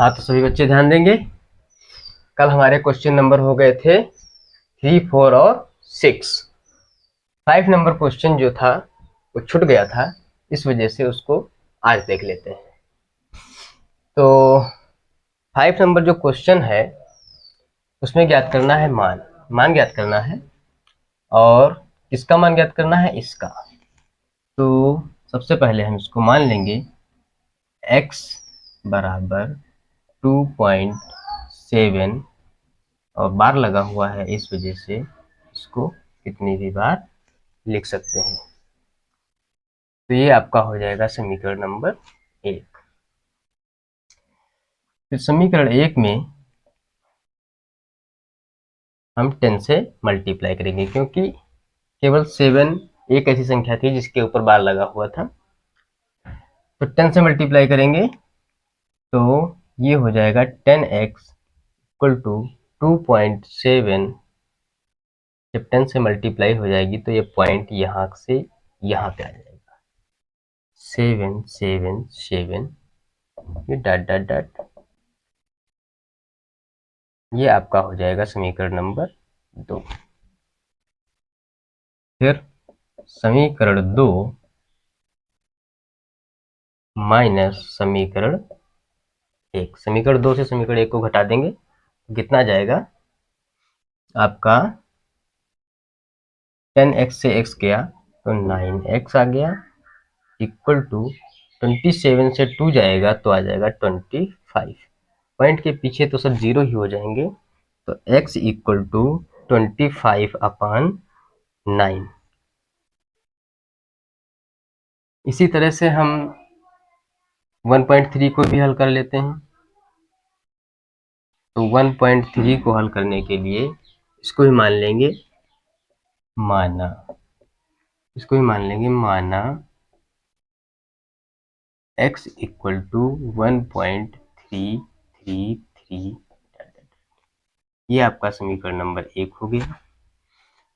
हाँ, तो सभी बच्चे ध्यान देंगे। कल हमारे क्वेश्चन नंबर हो गए थे 3, 4 और 6। 5 नंबर क्वेश्चन जो था वो छूट गया था, इस वजह से उसको आज देख लेते हैं। तो 5 नंबर जो क्वेश्चन है उसमें ज्ञात करना है मान ज्ञात करना है, और किसका मान ज्ञात करना है, इसका। तो सबसे पहले हम इसको मान लेंगे x बराबर 2.7 और बार लगा हुआ है, इस वजह से इसको कितनी भी बार लिख सकते हैं। तो ये आपका हो जाएगा समीकरण नंबर 1। फिर समीकरण 1 में हम 10 से मल्टीप्लाई करेंगे, क्योंकि केवल 7 एक ऐसी संख्या थी जिसके ऊपर बार लगा हुआ था। तो 10 से मल्टीप्लाई करेंगे तो ये हो जाएगा 10x इक्वल टू 2.7। जब 10 से मल्टीप्लाई हो जाएगी तो ये पॉइंट यहाँ से यहाँ पे आ जाएगा, 7 7 7, ये डॉट डॉट डॉट, ये आपका हो जाएगा समीकरण नंबर 2। फिर समीकरण 2 माइनस समीकरण 1। समीकरण 2 से समीकरण 1 को घटा देंगे तो कितना जाएगा आपका, 10x से x गया तो 9x आ गया, इक्वल टू 27 से 2 जाएगा तो आ जाएगा 25। पॉइंट के पीछे तो सब जीरो ही हो जाएंगे, तो x इक्वल टू 25/9। इसी तरह से हम 1.3 को भी हल कर लेते हैं। तो 1.3 को हल करने के लिए इसको भी मान लेंगे माना, इसको भी मान लेंगे माना x इक्वल टू 1.333। ये आपका समीकरण नंबर 1 हो गया।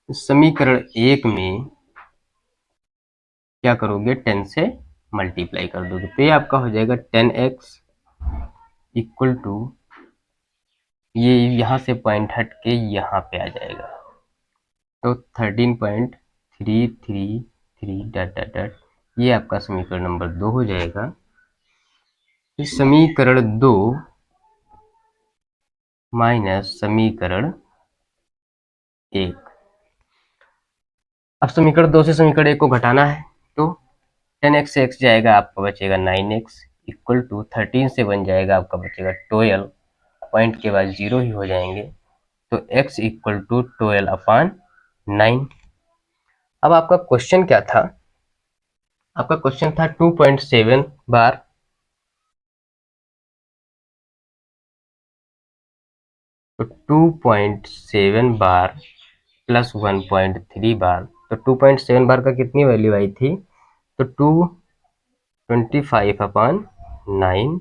समीकरण 1 में क्या करोगे, 10 से मल्टीप्लाई कर दोगे तो ये आपका हो जाएगा 10x इक्वल टू, ये यहाँ से पॉइंट हट के यहाँ पे आ जाएगा, तो 13.333 डॉट डॉट डॉट, ये आपका समीकरण नंबर 2 हो जाएगा। इस समीकरण 2 माइनस समीकरण 1। अब समीकरण 2 से समीकरण 1 को घटाना है तो 10x से x जाएगा, आपका बचेगा 9x, इक्वल टू 13 से 1 जाएगा, आपका बचेगा 12। पॉइंट के बाद जीरो ही हो जाएंगे, तो x इक्वल टू 12/9। अब आपका क्वेश्चन क्या था, आपका क्वेश्चन था 2.7 बार, तो 2.7 बार प्लस 1.3 बार, तो 2.7 बार का कितनी वैल्यू आई थी, तो 225/9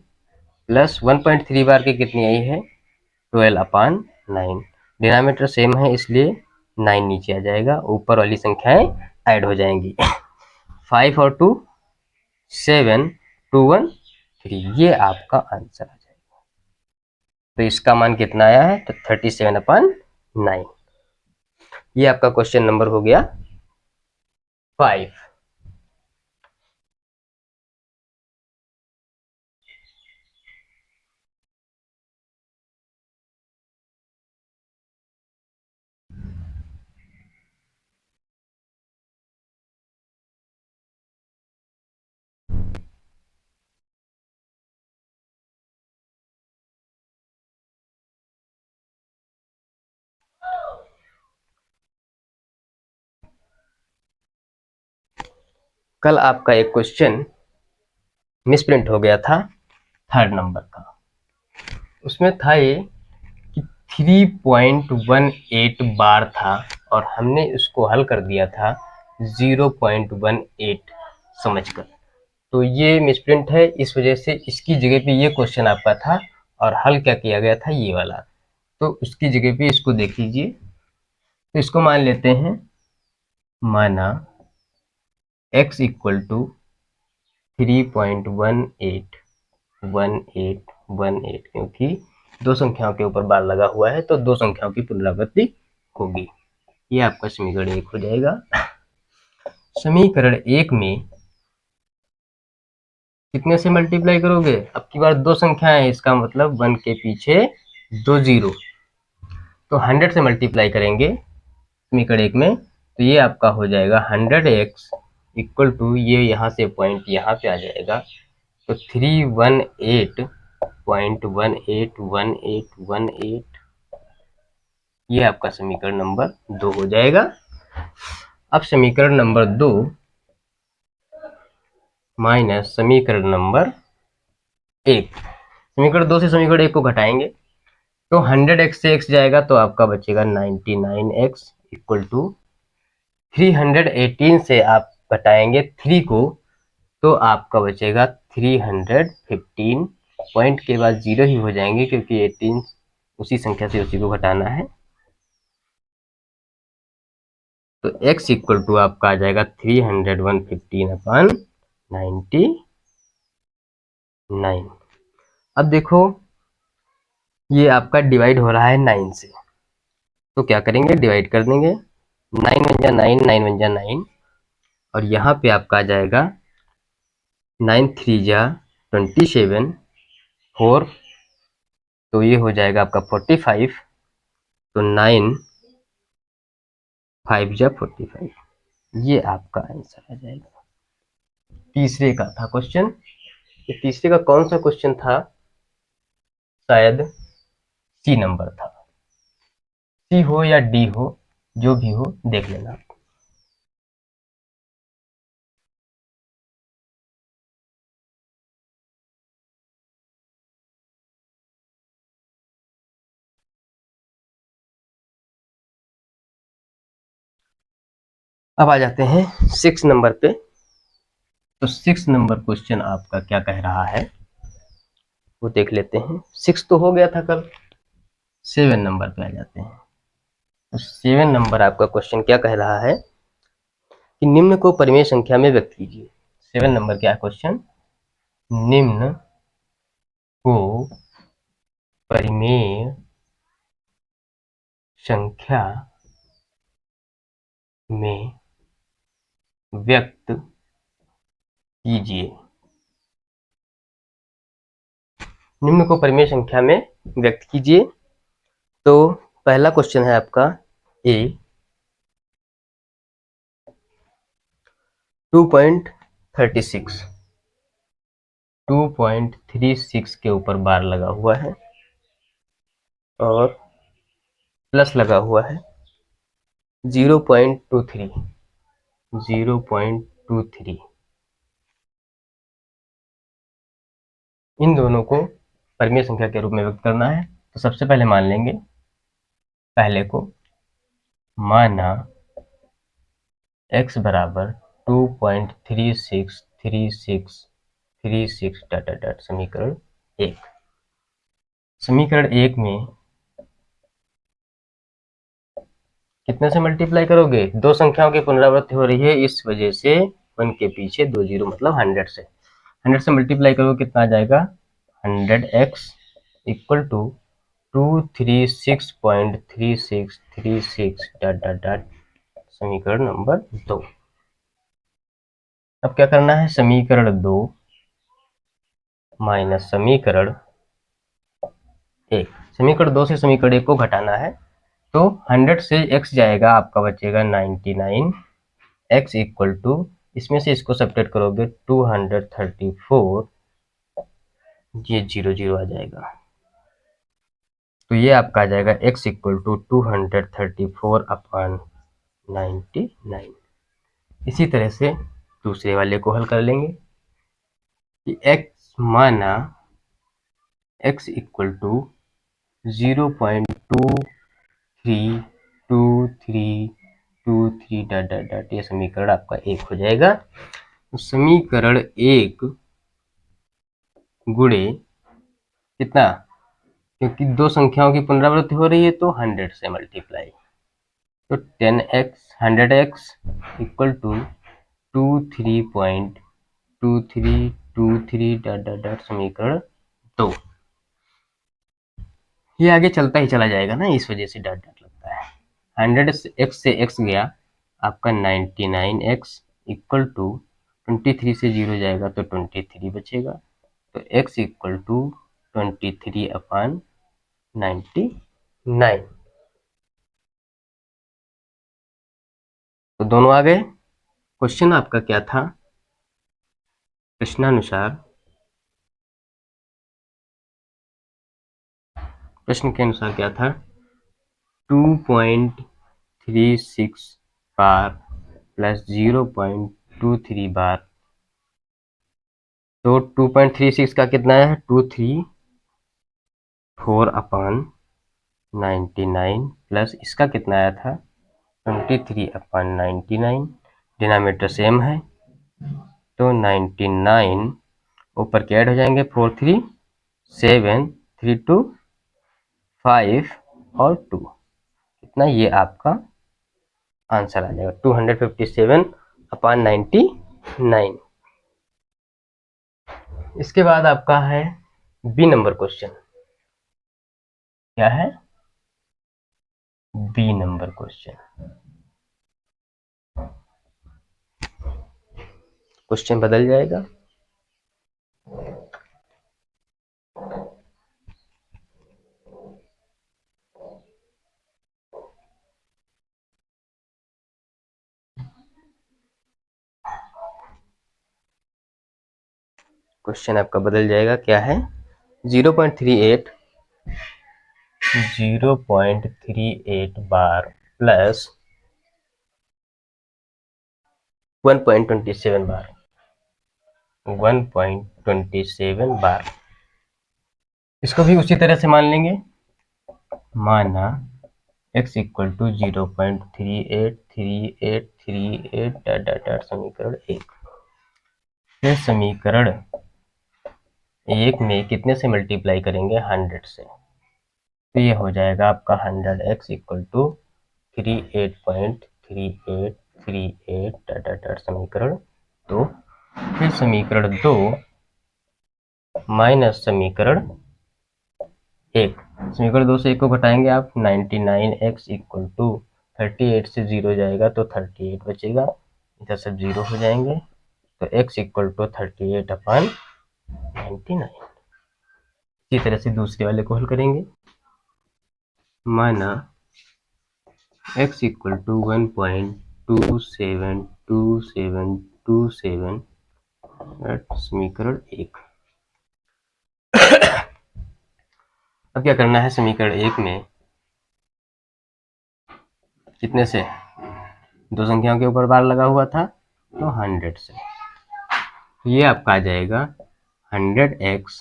प्लस 1.3 बार की कितनी आई है, 12/9। डिनोमिनेटर सेम है इसलिए 9 नीचे आ जाएगा, ऊपर वाली संख्याएं ऐड हो जाएंगी। 5 और 2 7, 2 1 3, ये आपका आंसर आ जाएगा। तो इसका मान कितना आया है, तो 37/9। ये आपका क्वेश्चन नंबर हो गया 5। कल आपका एक क्वेश्चन मिसप्रिंट हो गया था 3rd नंबर का। उसमें था ये कि 3.18 बार था और हमने इसको हल कर दिया था 0.18 समझकर। तो ये मिसप्रिंट है, इस वजह से इसकी जगह पे ये क्वेश्चन आपका था और हल क्या किया गया था, ये वाला। तो उसकी जगह पे इसको देख लीजिए। तो इसको मान लेते हैं, माना x इक्वल टू 3.18 18, क्योंकि दो संख्याओं के ऊपर बार लगा हुआ है तो दो संख्याओं की पुनरावृत्ति होगी। ये आपका समीकरण 1 हो जाएगा। समीकरण 1 में कितने से मल्टीप्लाई करोगे? अब की बार दो संख्याएं हैं, इसका मतलब 1 के पीछे 2 जीरो, तो 100 से मल्टीप्लाई करेंगे समीकरण 1 में, तो ये आपका हो जाएगा 100x इक्वल टू, ये यहाँ से पॉइंट यहाँ पे आ जाएगा, तो 318.1818, ये आपका समीकरण नंबर 2 हो जाएगा। अब समीकरण नंबर 2 माइनस समीकरण नंबर 1, समीकरण 2 से समीकरण 1 को घटाएंगे तो 100x से x जाएगा तो आपका बचेगा 99x इक्वल टू 318 से आप घटाएंगे 3 को तो आपका बचेगा 315, पॉइंट के बाद 0 ही हो जाएंगे क्योंकि 18 उसी संख्या से उसी को घटाना है, तो x इक्वल टू आपका आ जाएगा 300/115/99। अब देखो ये आपका डिवाइड हो रहा है 9 से, तो क्या करेंगे, डिवाइड कर देंगे, 9 वन जा 9, 9 वन जा 9, और यहाँ पे आपका आ जाएगा 9 3 जा 27, 4, तो ये हो जाएगा आपका 45, तो 9 5 जा 45, ये आपका आंसर आ जाएगा। तीसरे का था क्वेश्चन, ये तीसरे का कौन सा क्वेश्चन था? शायद सी नंबर था, सी हो या डी हो, जो भी हो देख लेना। अब आ जाते हैं 6 नंबर पे, तो 6 नंबर क्वेश्चन आपका क्या कह रहा है वो देख लेते हैं। 6 तो हो गया था कल, 7 नंबर पे आ जाते हैं। तो 7 नंबर आपका क्वेश्चन क्या कह रहा है कि निम्न को परिमेय संख्या में व्यक्त कीजिए। 7 नंबर क्या क्वेश्चन, निम्न को परिमेय संख्या में व्यक्त कीजिए। निम्न को परिमेय संख्या में व्यक्त कीजिए। तो पहला क्वेश्चन है आपका ए, 2.36, 2.36 के ऊपर बार लगा हुआ है और प्लस लगा हुआ है 0.23, 0.23, इन दोनों को परिमेय संख्या के रूप में व्यक्त करना है। तो सबसे पहले मान लेंगे, पहले को माना x बराबर 2.363636 डॉट डॉट डॉट, समीकरण 1। समीकरण 1 में कितने से मल्टीप्लाई करोगे? दो संख्याओं की पुनरावृत्ति हो रही है, इस वजह से 1 के पीछे 2 जीरो, मतलब 100 से, 100 से मल्टीप्लाई करोगे कितना आ जाएगा, 100x equal to 236.3636 dot dot dot, समीकरण नंबर 2। अब क्या करना है, समीकरण 2 माइनस समीकरण 1, समीकरण 2 से समीकरण 1 को घटाना है, तो 100 से x जाएगा, आपका बचेगा 99, x इक्वल टू, इसमें से इसको सब्ट्रैक्ट करोगे 234, ये 0 0 आ जाएगा, तो ये आपका आ जाएगा x इक्वल टू 234/99। इसी तरह से दूसरे वाले को हल कर लेंगे कि x माना x equal to 0.232323 dot dot dot, ये समीकरण आपका 1 हो जाएगा। तो समीकरण 1 गुणे कितना, क्योंकि दो संख्याओं की पुनरावृत्ति हो रही है तो 100 से मल्टीप्लाई, तो 10x 100x equal to 23.2323 dot dot dot, समीकरण 2। ये आगे चलता ही चला जाएगा ना, इस वजह से डॉट डॉट लगता है। 100 से x गया आपका 99x इक्वल टू 23 से 0 जाएगा तो 23 बचेगा, तो x इक्वल टू 23 अपान 99। तो दोनों आ गए। क्वेश्चन आपका क्या था? प्रश्न के अनुसार क्या था? 2.36 बार प्लस 0.23 बार। तो 2.36 का कितना है? 234 अपान 99 प्लस इसका कितना आया था? 23 अपान 99। डिनोमिनेटर सेम है तो 99 ऊपर के ऐड हो जाएंगे, 4 3 7 3 2 5 और 2, कितना? ये आपका आंसर आ जाएगा 257 अपान 99। इसके बाद आपका है बी नंबर क्वेश्चन। क्या है? B number question. क्वेश्चन बदल जाएगा। क्वेश्चन आपका बदल जाएगा। क्या है? 0.38 बार प्लस 1.27 बार, 1.27 बार। इसको भी उसी तरह से मान लेंगे। माना x equal to 0.383838 dot dot dot समीकरण 1। फिर समीकरण 1 में कितने से मल्टीप्लाई करेंगे? 100 से। तो ये हो जाएगा आपका 100x equal to 38.3838 dot dot dot समीकरण 2। फिर समीकरण 2 माइनस समीकरण 1। समीकरण 2 से 1 को घटाएंगे आप, 99x इक्वल टू 38 से 0 जाएगा तो 38 बचेगा, इधर सब 0 हो जाएंगे, तो x इक्वल टू 38 अपान 99। इसी तरह से दूसरे वाले को हल करेंगे। माना x इक्वल टू 1.272727 समीकरण 1। अब क्या करना है? समीकरण 1 में कितने से? दो संख्याओं के ऊपर बार लगा हुआ था तो 100 से। ये आपका आ जाएगा 100x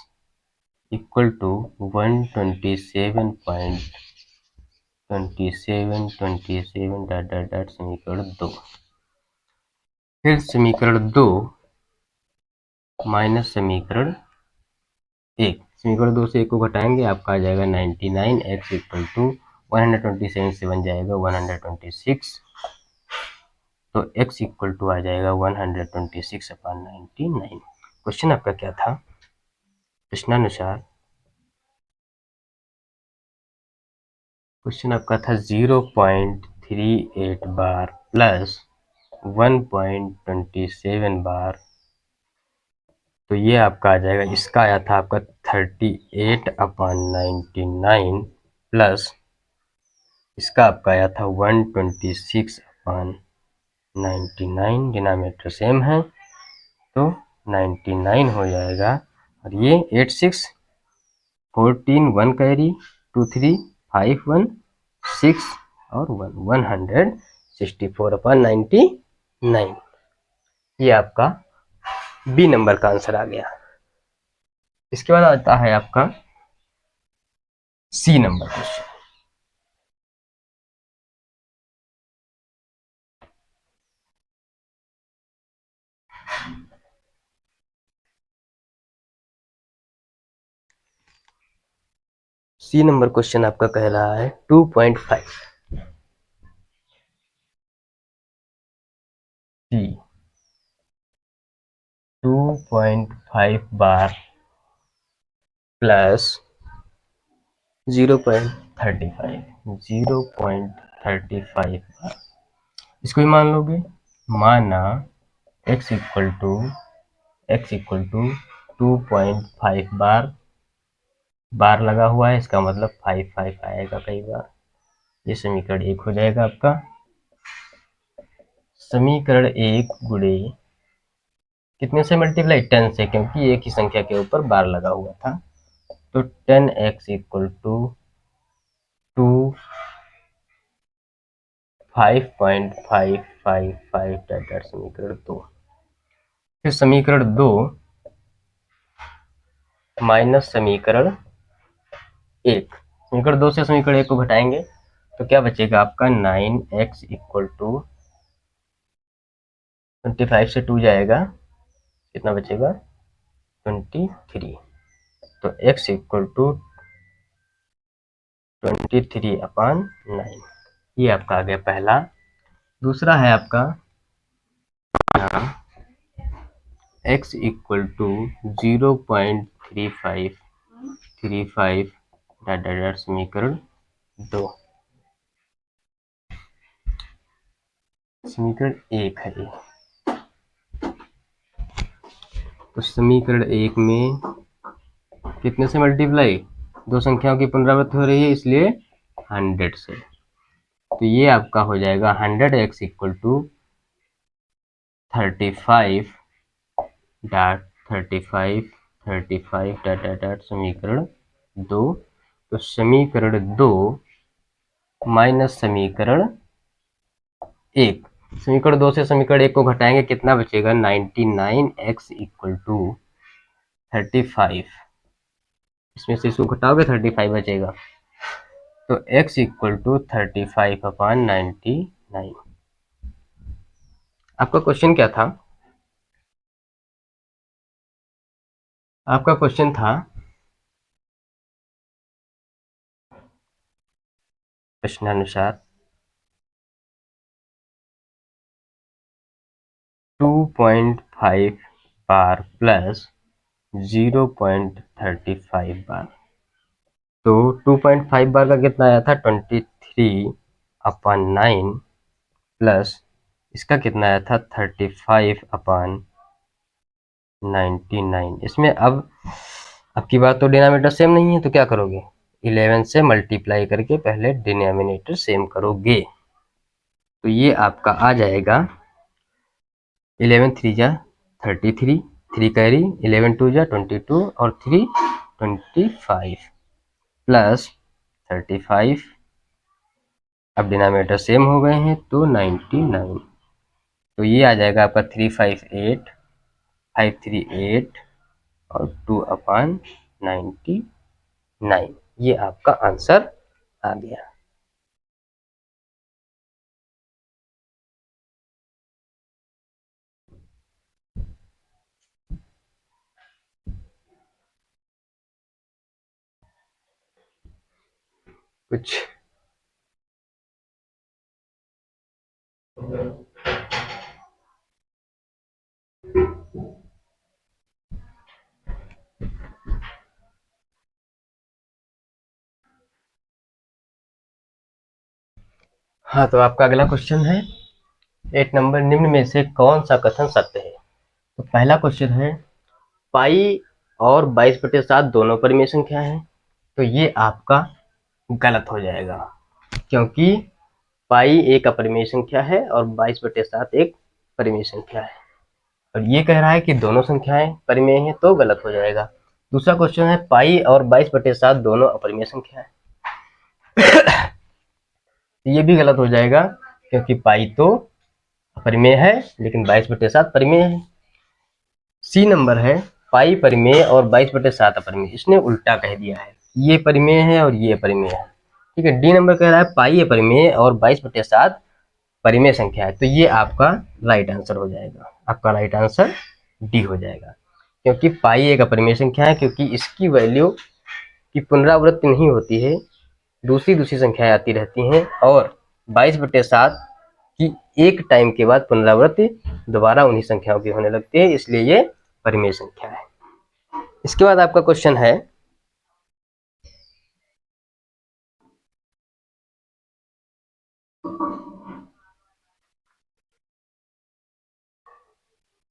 equal to 127.2727 dot dot dot समीकरण 2। फिर समीकरण 2 माइनस समीकरण 1। समीकरण 2 से 1 को घटाएंगे, आपका आ जाएगा 99x इक्वल टू 127 से बन जाएगा 126, तो x इक्वल टू आ जाएगा 126 अपॉन 99। क्वेश्चन आपका क्या था? प्रश्नानुसार क्वेश्चन आपका था 0.38 बार प्लस 1.27 बार। तो ये आपका आ जाएगा, इसका आया था आपका 38 अपॉन 99 प्लस इसका आपका आया था 126 अपॉन 99। डिनोमिनेटर सेम है तो 99 हो जाएगा, और ये 86 14 1 कैरी 2 3 5 1 6 और 1 164 अपॉन 99। ये आपका बी नंबर का आंसर आ गया। इसके बाद आता है आपका C number question. C number question आपका कह रहा है 2.5 सी 2.5 बार प्लस 0.35, 0.35 बार। इसको ही मान लोगे, माना x इक्वल टू 2.5 बार लगा हुआ है, इसका मतलब 5 आएगा कई बार। ये समीकरण 1 हो जाएगा आपका। समीकरण 1 गुणे कितने से मल्टीप्लाई, 10 से, क्योंकि एक ही संख्या के ऊपर बार लगा हुआ था। तो 10x इक्वल टू 2 5.555 डाटा समीकरण 2। फिर समीकरण 2 माइनस समीकरण 1, समीकरण 2 से समीकरण 1 को घटाएंगे तो क्या बचेगा आपका, 9x इक्वल टू 25 से 2 जाएगा, कितना बचेगा 23। तो x इक्वल टू 23/9, ये आपका आ गया पहला। दूसरा है आपका x इक्वल टू 0.3535 डाटा समीकरण 2। समीकरण 1 है ये। तो समीकरण 1 में कितने से मल्टीप्लाई, दो संख्याओं की पुनरावृत्ति हो रही है इसलिए 100 से। तो ये आपका हो जाएगा 100x इक्वल टू 35 डाट समीकरण 2। तो समीकरण 2 माइनस समीकरण 1, समीकरण 2 से समीकरण 1 को घटाएंगे, कितना बचेगा 99x इक्वल टू 35, इसमें से इसको घटाओगे 35 बचेगा। तो x इक्वल टू 35/99। आपका क्वेश्चन क्या था, आपका क्वेश्चन था प्रश्नानुसार 2.5 बार प्लस 0.35 बार। तो 2.5 बार का कितना आया था 23/9 प्लस इसका कितना आया था 35/99। इसमें अब आपकी बात तो डिनोमिनेटर सेम नहीं है, तो क्या करोगे 11 से मल्टीप्लाई करके पहले डिनोमिनेटर सेम करोगे। तो ये आपका आ जाएगा 11 3 जा 33, 3 कैरी, 11 2 जा 22 और 3 25 प्लस 35, अब डिनोमिनेटर सेम हो गए हैं तो 99। तो ये आ जाएगा आपका 358, 538 और 2/99। ये आपका आंसर आ गया। कुछ हाँ, तो आपका अगला क्वेश्चन है 8 नंबर, निम्न में से कौन सा कथन सत्य है। तो पहला क्वेश्चन है पाई और 22/7 दोनों परिमेय संख्या है। तो ये आपका गलत हो जाएगा, क्योंकि पाई एक अपरिमेय संख्या है और 22/7 एक परिमेय संख्या है, और ये कह रहा है कि दोनों संख्याएं परिमेय हैं, तो गलत हो जाएगा। दूसरा क्वेश्चन है पाई और 22/7 दोनों अपरिमेय संख्या है। ये भी गलत हो जाएगा, क्योंकि पाई तो अपरिमेय है लेकिन 22/7 परिमेय है। सी नंबर है पाई परिमेय और 22/7 अपरिमेय, इसने उल्टा कह दिया है, ये परिमेय है और ये अपरिमेय है। ठीक है, डी नंबर कह रहा है पाई अपरिमेय और 22/7 परिमेय संख्या है। तो ये आपका राइट आंसर हो जाएगा, आपका राइट आंसर डी हो जाएगा, क्योंकि पाई एक अपरिमेय संख्या है, क्योंकि इसकी वैल्यू की पुनरावृत्ति नहीं होती है, दूसरी दूसरी संख्याएं आती रहती हैं, और 22/7 की एक टाइम के बाद पुनरावृत्ति दोबारा उन्हीं संख्याओं की होने लगती है, इसलिए ये परिमेय संख्या है। इसके बाद आपका क्वेश्चन है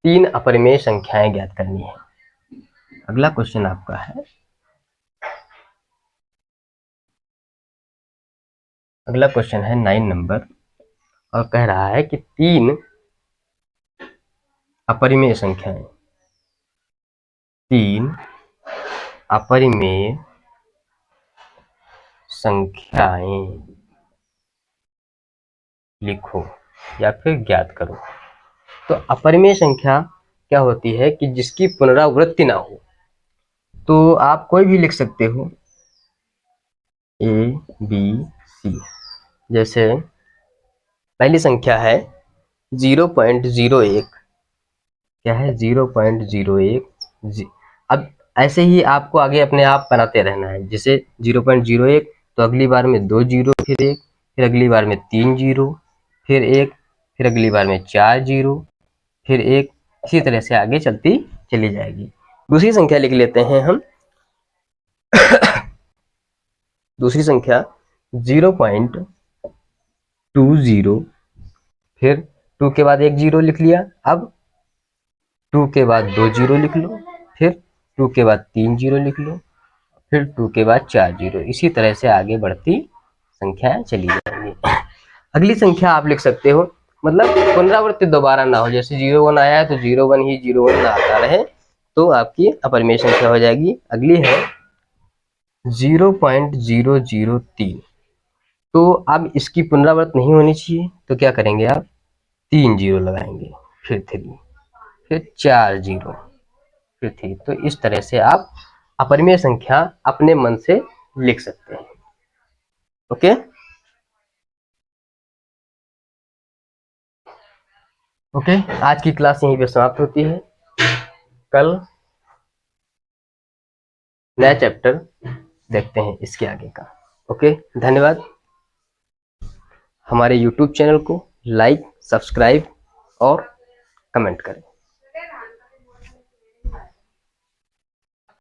3 अपरिमेय संख्याएं ज्ञात करनी है। अगला क्वेश्चन आपका है, अगला क्वेश्चन है 9 नंबर, और कह रहा है कि 3 अपरिमेय संख्याएं, 3 अपरिमेय संख्याएं लिखो या फिर ज्ञात करो। तो अपरिमेय संख्या क्या होती है कि जिसकी पुनरावृत्ति ना हो। तो आप कोई भी लिख सकते हो, ए बी सी। जैसे पहली संख्या है 0.01, क्या है 0.01। अब ऐसे ही आपको आगे अपने आप बनाते रहना है। जैसे 0.01 तो अगली बार में 2 जीरो, फिर 1, फिर अगली बार में 3 जीरो, फिर 1, फिर अगली बार में 4 जीरो, फिर 1, इसी तरह से आगे चलती चली जाएगी। दूसरी संख्या लिख लेते हैं हम। दूसरी संख्या 0.20, फिर 2 के बाद 1 जीरो लिख लिया। अब 2 के बाद 2 जीरो लिख लो, फिर 2 के बाद 3 जीरो लिख लो, फिर 2 के बाद 4 जीरो। इसी तरह से आगे बढ़ती संख्याएं चली जाएंगी। अगली संख्या आप लिख सकते हो, मतलब पुनरावृत्ति दोबारा ना हो। जैसे 01 आया है तो 01 ही 01 ना आता रहे, तो आपकी अपरिमेय संख्या हो जाएगी। अगली है 0.003। तो अब इसकी पुनरावृत्ति नहीं होनी चाहिए, तो क्या करेंगे आप, 3 जीरो लगाएंगे, फिर 3, फिर 4 जीरो, फिर 3। तो इस तरह से आप अपरिमेय संख्या अपने मन से लिख सकते हैं। ओके ओके, आज की क्लास यहीं पे समाप्त होती है। कल नया चैप्टर देखते हैं इसके आगे का। ओके, धन्यवाद। हमारे YouTube चैनल को लाइक, सब्सक्राइब और कमेंट करें।